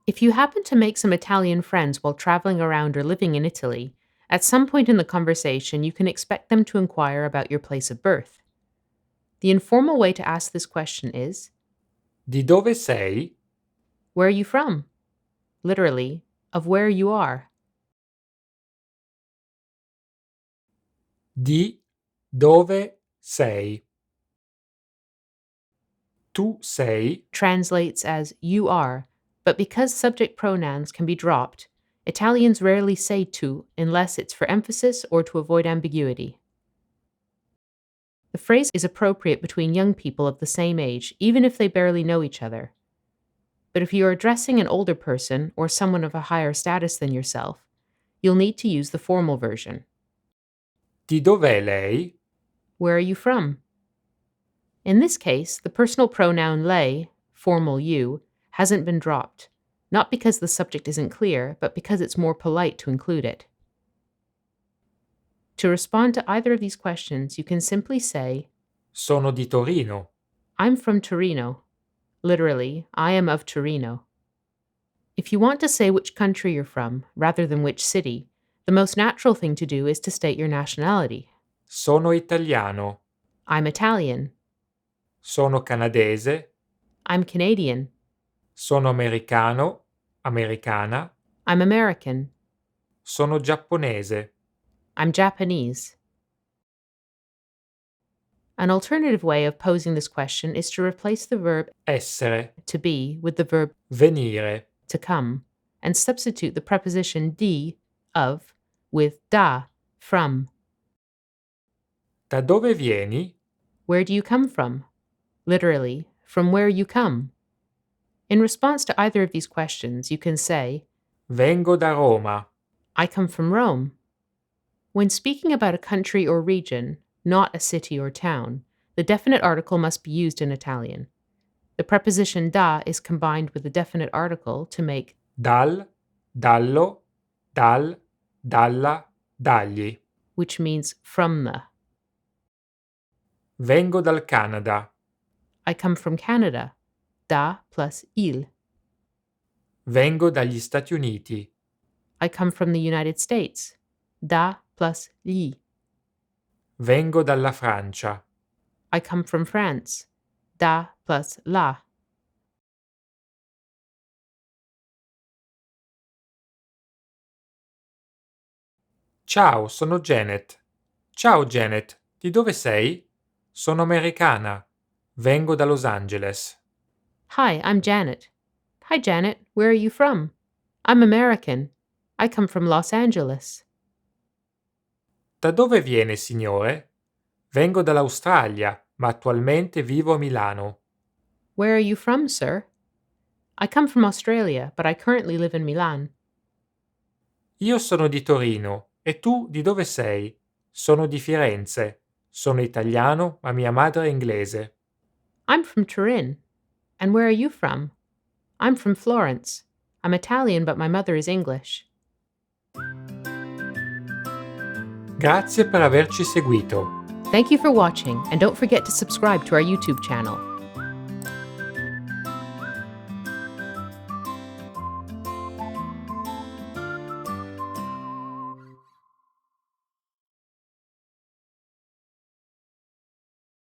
If you happen to make some Italian friends while traveling around or living in Italy, at some point in the conversation you can expect them to inquire about your place of birth. The informal way to ask this question is, Di dove sei? where are you from? Literally, of where you are. Di dove sei? Tu sei? Translates as you are, but because subject pronouns can be dropped, Italians rarely say tu unless it's for emphasis or to avoid ambiguity. The phrase is appropriate between young people of the same age, even if they barely know each other. But if you are addressing an older person or someone of a higher status than yourself, you'll need to use the formal version. Di dov'è lei? Where are you from? In this case, the personal pronoun lei, formal you, hasn't been dropped, not because the subject isn't clear, but because it's more polite to include it. To respond to either of these questions, you can simply say, Sono di Torino. I'm from Torino. Literally, I am of Torino. If you want to say which country you're from, rather than which city, the most natural thing to do is to state your nationality. Sono italiano. I'm Italian. Sono canadese. I'm Canadian. Sono americano. Americana. I'm American. Sono giapponese. I'm Japanese. An alternative way of posing this question is to replace the verb Essere. to be with the verb Venire. to come, and substitute the preposition di, of, with da, from. Da dove vieni? Where do you come from? Literally, from where you come. In response to either of these questions, you can say, Vengo da Roma. I come from Rome. When speaking about a country or region, not a city or town, the definite article must be used in Italian. The preposition da is combined with the definite article to make Dal, dallo, dal, dalla, dagli. which means from the. Vengo dal Canada. I come from Canada. Da plus il. Vengo dagli Stati Uniti. I come from the United States. Da plus gli. Vengo dalla Francia. I come from France. Da plus la. Ciao, sono Janet. Ciao Janet, di dove sei? Sono americana. Vengo da Los Angeles. Hi, I'm Janet. Hi, Janet. Where are you from? I'm American. I come from Los Angeles. Da dove viene, signore? Vengo dall'Australia, ma attualmente vivo a Milano. Where are you from, sir? I come from Australia, but I currently live in Milan. Io sono di Torino. E tu di dove sei? Sono di Firenze. Sono italiano, ma mia madre è inglese. I'm from Turin. And where are you from? I'm from Florence. I'm Italian, but my mother is English. Grazie per averci seguito. Thank you for watching, and don't forget to subscribe to our YouTube channel.